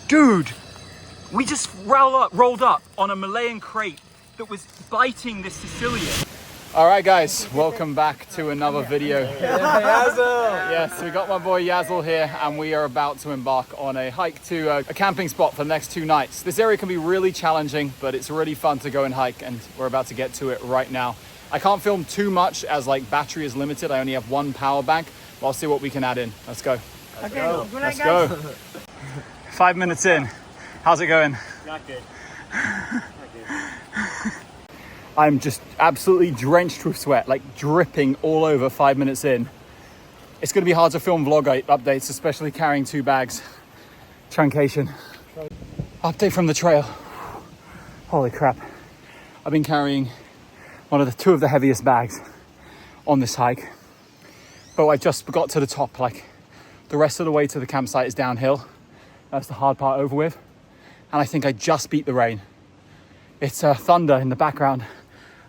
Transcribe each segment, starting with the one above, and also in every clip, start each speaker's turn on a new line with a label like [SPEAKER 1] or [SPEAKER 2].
[SPEAKER 1] Dude, we just rolled up on a Malayan crate that was biting this Sicilian. All right, guys, welcome back to another video. Yes, we got my boy Yazzle here, and we are about to embark on a hike to a camping spot for the next 2 nights. This area can be really challenging, but it's really fun to go and hike, and we're about to get to it right now. I can't film too much as like battery is limited. I only have 1 power bank, but I'll see what we can add in. Let's go.
[SPEAKER 2] Okay,
[SPEAKER 1] Let's go. 5 minutes in. How's it going?
[SPEAKER 2] Not good.
[SPEAKER 1] I'm just absolutely drenched with sweat, like dripping all over 5 minutes in. It's going to be hard to film vlog updates, especially carrying 2 bags. Truncation. Update from the trail. Holy crap. I've been carrying two of the heaviest bags on this hike. But I just got to the top, like the rest of the way to the campsite is downhill. That's the hard part over with. And I think I just beat the rain. It's thunder in the background.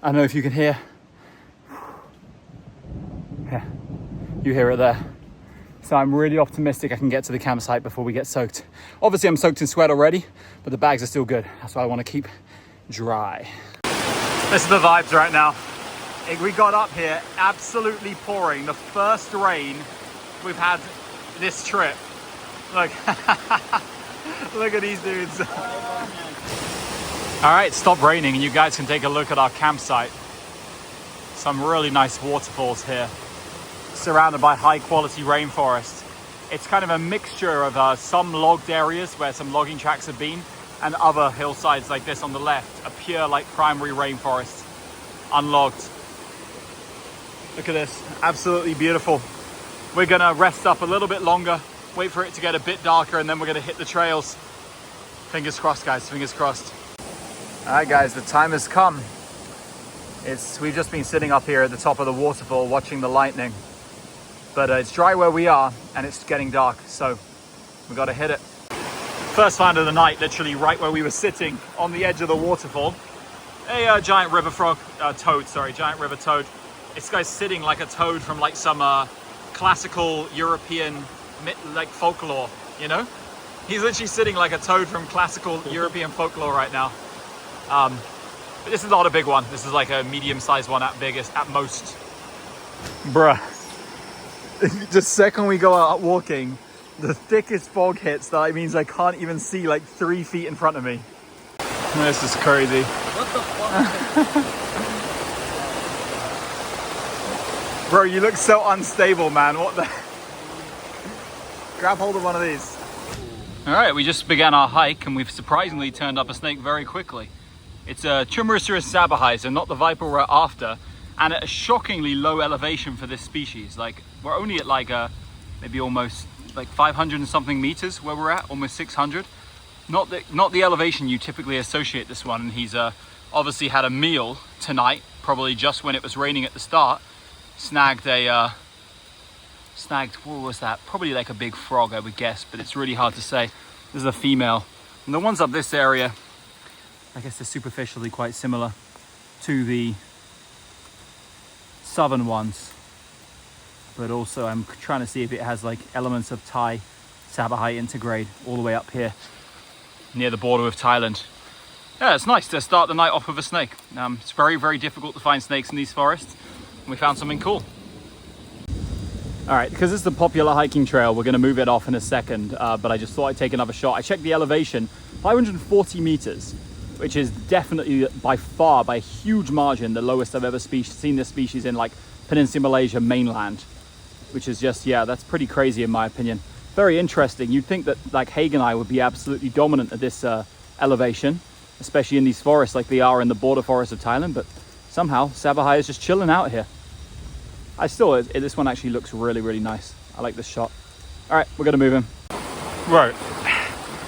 [SPEAKER 1] I don't know if you can hear. Yeah, you hear it there. So I'm really optimistic I can get to the campsite before we get soaked. Obviously I'm soaked in sweat already, but the bags are still good. That's why I want to keep dry. This is the vibes right now. We got up here absolutely pouring. The first rain we've had this trip. Look, look at these dudes. All right, stop raining and you guys can take a look at our campsite. Some really nice waterfalls here, surrounded by high quality rainforest. It's kind of a mixture of some logged areas where some logging tracks have been, and other hillsides like this on the left, a pure like primary rainforest, unlogged. Look at this, absolutely beautiful. We're gonna rest up a little bit longer, wait for it to get a bit darker, and then we're gonna hit the trails. Fingers crossed, guys, fingers crossed. All right, guys, the time has come. We've just been sitting up here at the top of the waterfall watching the lightning. But it's dry where we are, and it's getting dark, so we gotta hit it. First find of the night, literally right where we were sitting on the edge of the waterfall. A giant river giant river toad. This guy's sitting like a toad from like some classical European like folklore, you know? He's literally sitting like a toad from classical European folklore right now. But this is not a big one. This is like a medium-sized one at most. Bruh. The second we go out walking, the thickest fog hits that means I can't even see like 3 feet in front of me. This is crazy.
[SPEAKER 2] What the fuck?
[SPEAKER 1] Bro, you look so unstable, man. What the? Grab hold of one of these. All right, we just began our hike and we've surprisingly turned up a snake very quickly. It's a Chumoricera sabahai, not the viper we're after, and at a shockingly low elevation for this species. Like, we're only at like maybe almost like 500 and something meters where we're at, almost 600. Not the elevation you typically associate this one. And he's obviously had a meal tonight, probably just when it was raining at the start. Snagged, what was that? Probably like a big frog, I would guess, but it's really hard to say. This is a female. And the ones up this area, I guess they're superficially quite similar to the southern ones. But also I'm trying to see if it has like elements of Thai sabahai intergrade all the way up here near the border with Thailand. Yeah, it's nice to start the night off with a snake. It's very, very difficult to find snakes in these forests. We found something cool. All right, because it's the popular hiking trail, we're gonna move it off in a second, but I just thought I'd take another shot. I checked the elevation, 540 meters, which is definitely by far, by a huge margin, the lowest I've ever seen this species in like Peninsula Malaysia mainland, which is just, yeah, that's pretty crazy in my opinion. Very interesting. You'd think that like Hagenii would be absolutely dominant at this elevation, especially in these forests like they are in the border forests of Thailand, but somehow sabahai is just chilling out here. This one actually looks really, really nice. I like this shot. All right, we're gonna move him. Right,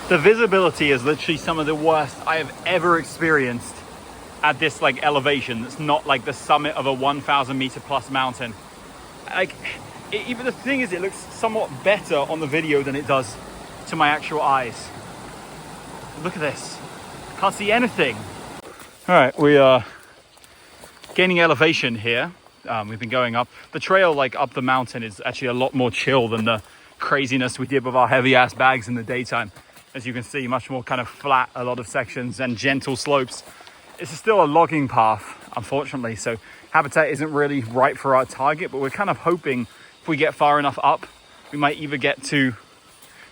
[SPEAKER 1] the visibility is literally some of the worst I have ever experienced at this like elevation. It's not like the summit of a 1,000 meter plus mountain. Like, even the thing is, it looks somewhat better on the video than it does to my actual eyes. Look at this, can't see anything. All right, we are gaining elevation here. We've been going up. The trail like up the mountain is actually a lot more chill than the craziness we did with our heavy ass bags in the daytime. as you can see, much more kind of flat, a lot of sections and gentle slopes. It's still a logging path, unfortunately, so habitat isn't really right for our target, but we're kind of hoping if we get far enough up, we might either get to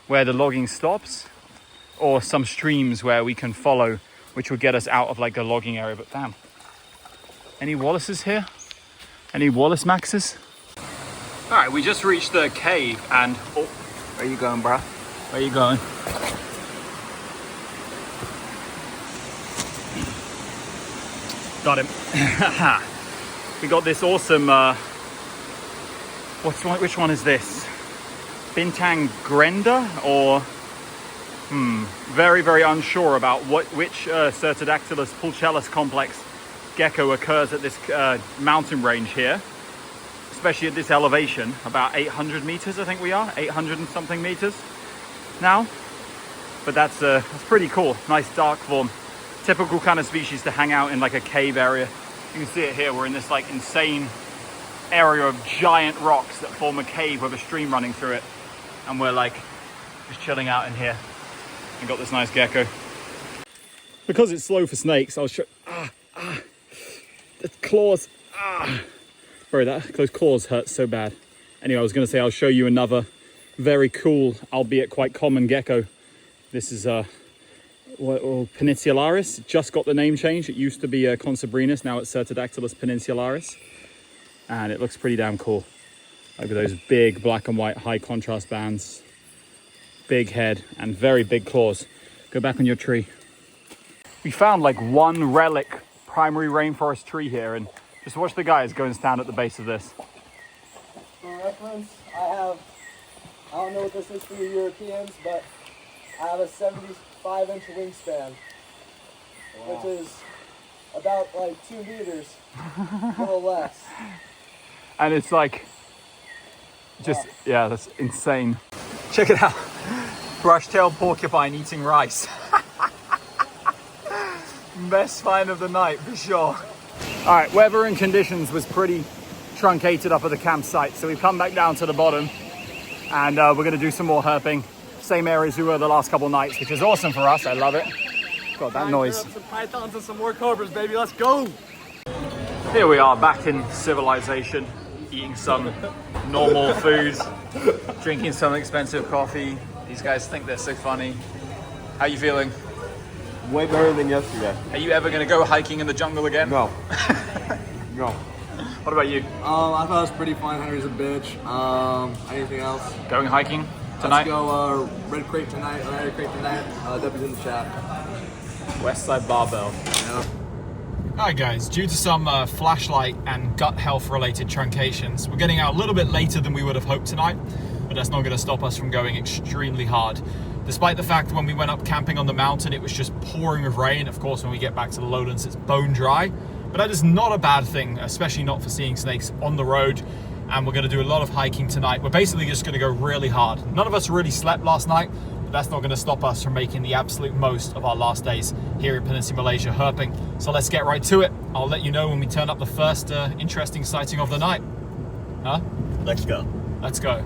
[SPEAKER 1] where the logging stops or some streams where we can follow, which would get us out of like the logging area. But damn, any Wallaces here? Any Wallace Maxes? All right, we just reached the cave and, oh, where you going, bruh? Where you going? Got him. We got this awesome, which one is this? Bintang Grenda or, very, very unsure about which Certodactylus pulchellus complex gecko occurs at this mountain range here, especially at this elevation, about 800 meters, I think we are, 800 and something meters now. But that's pretty cool, nice dark form. Typical kind of species to hang out in like a cave area. You can see it here, we're in this like insane area of giant rocks that form a cave with a stream running through it. And we're like just chilling out in here and got this nice gecko. Because it's slow for snakes, I'll show, the claws, Bro, those claws hurt so bad. Anyway, I was gonna say, I'll show you another very cool, albeit quite common gecko. This is peninsularis. It just got the name changed. It used to be Consabrinus, now it's Certodactylus peninsularis. And it looks pretty damn cool. Look at those big black and white high contrast bands. Big head and very big claws. Go back on your tree. We found like one relic primary rainforest tree here, and just watch the guys go and stand at the base of this.
[SPEAKER 2] For reference, I don't know what this is for you Europeans, but I have a 75-inch wingspan, which is about like 2 meters, a little less.
[SPEAKER 1] And it's like, just, yeah, that's insane. Check it out. Brush-tailed porcupine eating rice. Best find of the night for sure. All right, weather and conditions was pretty truncated up at the campsite, so we've come back down to the bottom and we're gonna do some more herping. Same areas we were the last couple nights, which is awesome for us. I love it. God, that noise.
[SPEAKER 2] Some pythons and some more cobras, baby. Let's go.
[SPEAKER 1] Here we are back in civilization, eating some normal food, drinking some expensive coffee. These guys think they're so funny. How you feeling?
[SPEAKER 3] Way better than yesterday.
[SPEAKER 1] Are you ever gonna go hiking in the jungle again?
[SPEAKER 3] No. No.
[SPEAKER 1] What about you?
[SPEAKER 2] I thought it was pretty fun. Henry's a bitch. Anything else?
[SPEAKER 1] Going hiking tonight?
[SPEAKER 2] Let's go red crate tonight. Red crate tonight. W's in the chat.
[SPEAKER 1] Westside Barbell.
[SPEAKER 2] Yeah.
[SPEAKER 1] Hi guys, due to some flashlight and gut health related truncations, we're getting out a little bit later than we would have hoped tonight, but that's not going to stop us from going extremely hard. Despite the fact when we went up camping on the mountain, it was just pouring with rain. Of course, when we get back to the lowlands, it's bone dry, but that is not a bad thing, especially not for seeing snakes on the road. And we're going to do a lot of hiking tonight. We're basically just going to go really hard. None of us really slept last night, but that's not going to stop us from making the absolute most of our last days here in Peninsula Malaysia herping. So let's get right to it. I'll let you know when we turn up the first interesting sighting of the night. Huh?
[SPEAKER 3] Let's go.
[SPEAKER 1] Let's go.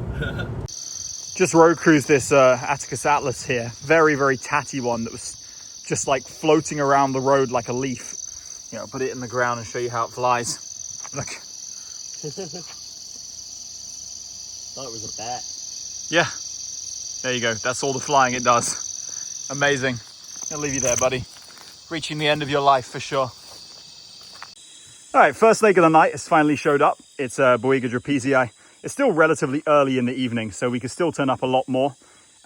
[SPEAKER 1] Just road cruised this Atticus Atlas here. Very, very tatty one that was just like floating around the road like a leaf. You know, put it in the ground and show you how it flies. Look.
[SPEAKER 3] Thought it was a bat.
[SPEAKER 1] Yeah. There you go. That's all the flying it does. Amazing. I'll leave you there, buddy. Reaching the end of your life for sure. All right, first snake of the night has finally showed up. It's Boiga drapezii. It's still relatively early in the evening, so we could still turn up a lot more.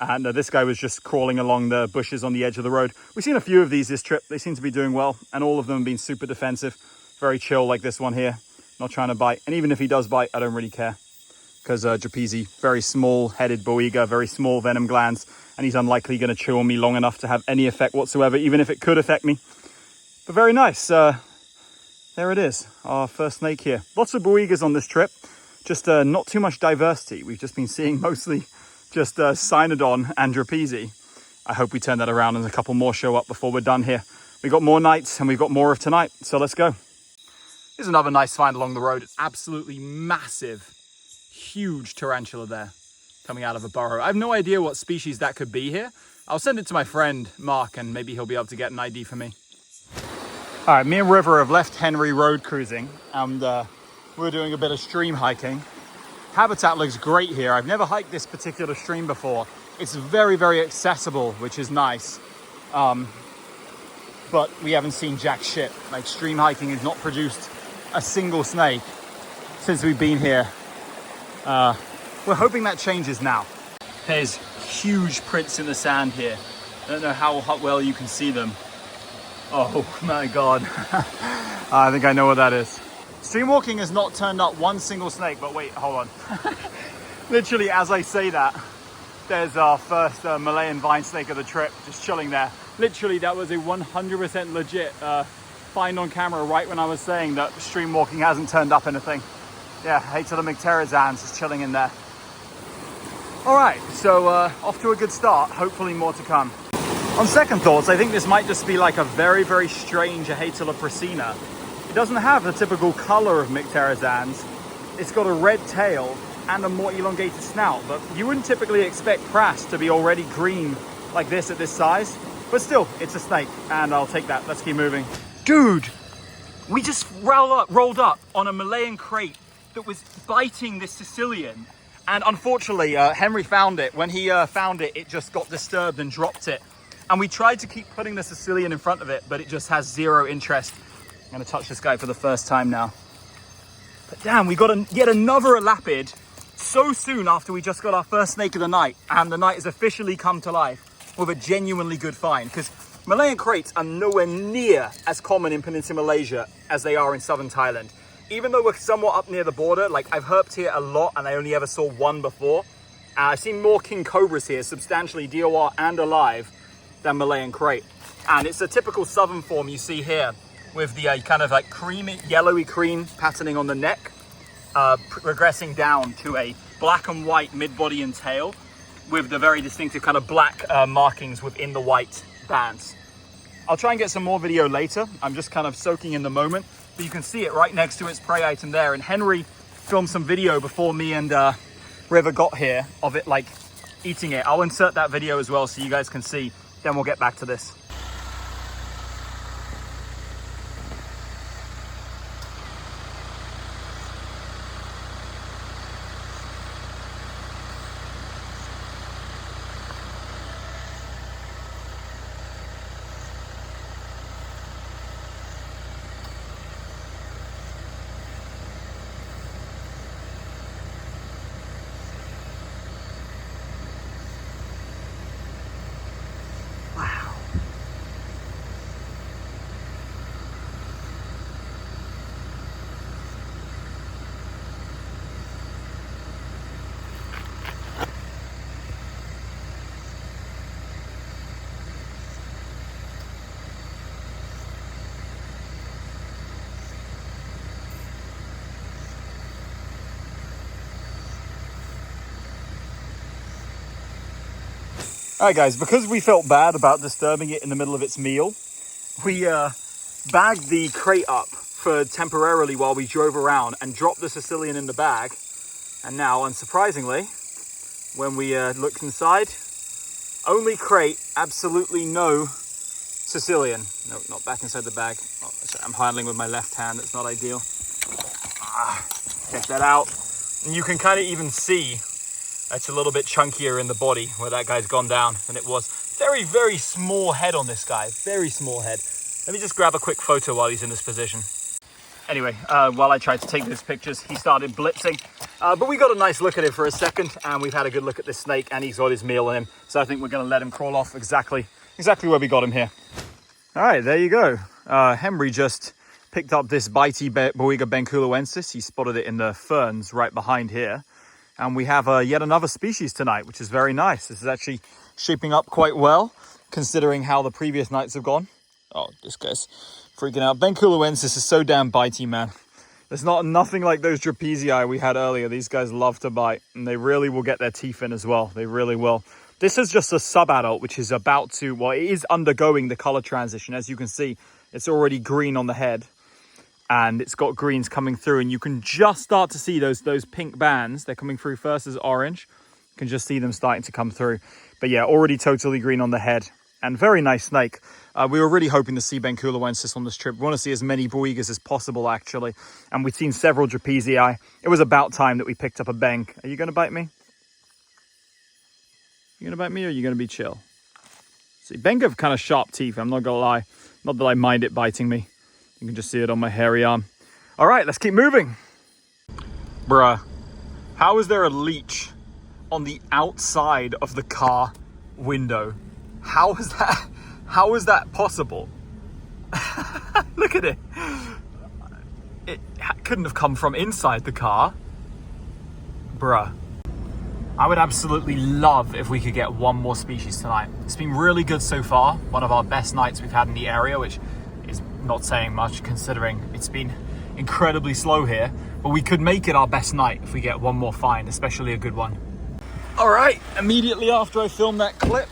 [SPEAKER 1] And this guy was just crawling along the bushes on the edge of the road. We've seen a few of these this trip. They seem to be doing well, and all of them have been super defensive. Very chill, like this one here. Not trying to bite. And even if he does bite, I don't really care. Because drapezii, very small-headed Boiga, very small venom glands, and he's unlikely going to chew on me long enough to have any effect whatsoever, even if it could affect me. But very nice. There it is, our first snake here. Lots of Boigas on this trip. Just not too much diversity. We've just been seeing mostly just Cynodon and drapezii. I hope we turn that around and a couple more show up before we're done here. We've got more nights and we've got more of tonight, so let's go. Here's another nice find along the road. It's absolutely massive, huge tarantula there coming out of a burrow. I have no idea what species that could be here, I'll send it to my friend Mark and maybe he'll be able to get an ID for me. All right, me and River have left Henry road cruising and we're doing a bit of stream hiking. Habitat looks great here. I've never hiked this particular stream before. It's very, very accessible, which is nice. But we haven't seen jack shit. Like, stream hiking has not produced a single snake since we've been here. We're hoping that changes now. There's huge prints in the sand here. I don't know how well you can see them. Oh my God. I think I know what that is. Stream walking has not turned up one single snake, but wait, hold on. Literally, as I say that, there's our first Malayan vine snake of the trip, just chilling there. Literally, that was a 100% legit find on camera right when I was saying that stream walking hasn't turned up anything. Yeah, Haetelomycterizans is chilling in there. All right, so off to a good start, hopefully more to come. On second thoughts, I think this might just be like a very, very strange Haeteloprocina. It doesn't have the typical color of Mycterizans. It's got a red tail and a more elongated snout, but you wouldn't typically expect Pras to be already green like this at this size. But still, it's a snake, and I'll take that. Let's keep moving. Dude, we just rolled up on a Malayan crate that was biting this Sicilian. And unfortunately, Henry found it. When he found it, it just got disturbed and dropped it. And we tried to keep putting the Sicilian in front of it, but it just has zero interest. I'm gonna touch this guy for the first time now. But damn, we got yet another elapid so soon after we just got our first snake of the night. And the night has officially come to life with a genuinely good find. Because Malayan crates are nowhere near as common in Peninsular Malaysia as they are in southern Thailand. Even though we're somewhat up near the border, like I've herped here a lot and I only ever saw one before. I've seen more king cobras here, substantially DOR and alive, than Malayan crate. And it's a typical southern form you see here with the kind of like creamy, yellowy cream patterning on the neck, regressing down to a black and white mid-body and tail with the very distinctive kind of black markings within the white bands. I'll try and get some more video later. I'm just kind of soaking in the moment, but you can see it right next to its prey item there. And Henry filmed some video before me and River got here of it like eating it. I'll insert that video as well so you guys can see. Then we'll get back to this. All right, guys, because we felt bad about disturbing it in the middle of its meal, we bagged the crate up for temporarily while we drove around and dropped the Sicilian in the bag. And now, unsurprisingly, when we looked inside, only crate, absolutely no Sicilian. No, not back inside the bag. Oh, sorry, I'm handling with my left hand. That's not ideal. Check that out. And you can kind of even see it's a little bit chunkier in the body where that guy's gone down than it was. Very, very small head on this guy. Very small head. Let me just grab a quick photo while he's in this position. Anyway, while I tried to take those pictures, he started blitzing. But we got a nice look at it for a second, and we've had a good look at this snake, and he's got his meal in him. So I think we're going to let him crawl off exactly where we got him here. All right, there you go. Henry just picked up this bitey Boiga benculoensis. He spotted it in the ferns right behind here. And we have yet another species tonight, which is very nice. This is actually shaping up quite well, considering how the previous nights have gone. Oh, this guy's freaking out. Benculoensis is so damn bitey, man. There's nothing like those Trapezii we had earlier. These guys love to bite, and they really will get their teeth in as well. They really will. This is just a sub-adult, which is about to, well, it is undergoing the color transition. As you can see, it's already green on the head. And it's got greens coming through, and you can just start to see those pink bands. They're coming through first as orange. You can just see them starting to come through. But yeah, already totally green on the head and very nice snake. We were really hoping to see Benculoensis on this trip. We want to see as many boigas as possible, actually. And we've seen several Trapezii. It was about time that we picked up a Benk. Are you going to bite me? You going to bite me or are you going to be chill? See, Benk have kind of sharp teeth, I'm not going to lie. Not that I mind it biting me. You can just see it on my hairy arm. All right, let's keep moving. Bruh, how is there a leech on the outside of the car window? How is that possible? Look at it. It couldn't have come from inside the car. Bruh. I would absolutely love if we could get one more species tonight. It's been really good so far. One of our best nights we've had in the area, which is not saying much considering it's been incredibly slow here. But we could make it our best night if we get one more find, especially a good one. All right, immediately after I filmed that clip,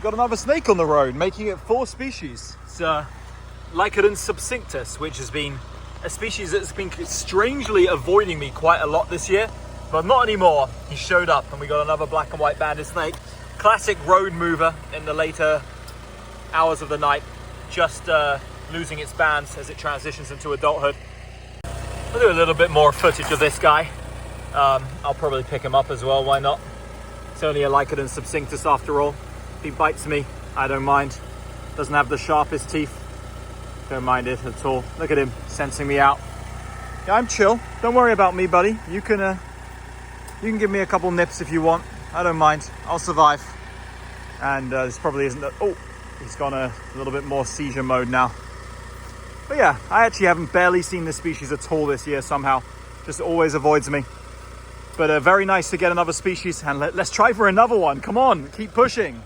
[SPEAKER 1] got another snake on the road, making it 4 species. It's Lycodon subcinctus, which has been a species that's been strangely avoiding me quite a lot this year. But not anymore. He showed up and we got another black and white banded snake. Classic road mover in the later hours of the night, just losing its bands as it transitions into adulthood. I'll do a little bit more footage of this guy. I'll probably pick him up as well, why not? It's only a Lycodon subcinctus after all. If he bites me, I don't mind. Doesn't have the sharpest teeth. Don't mind it at all. Look at him sensing me out. Yeah, I'm chill. Don't worry about me, buddy. You can give me a couple nips if you want. I don't mind. I'll survive. And this probably isn't... Oh, he's gone a little bit more seizure mode now. But yeah, I actually haven't barely seen this species at all this year somehow. Just always avoids me. But very nice to get another species. And let's try for another one. Come on, keep pushing.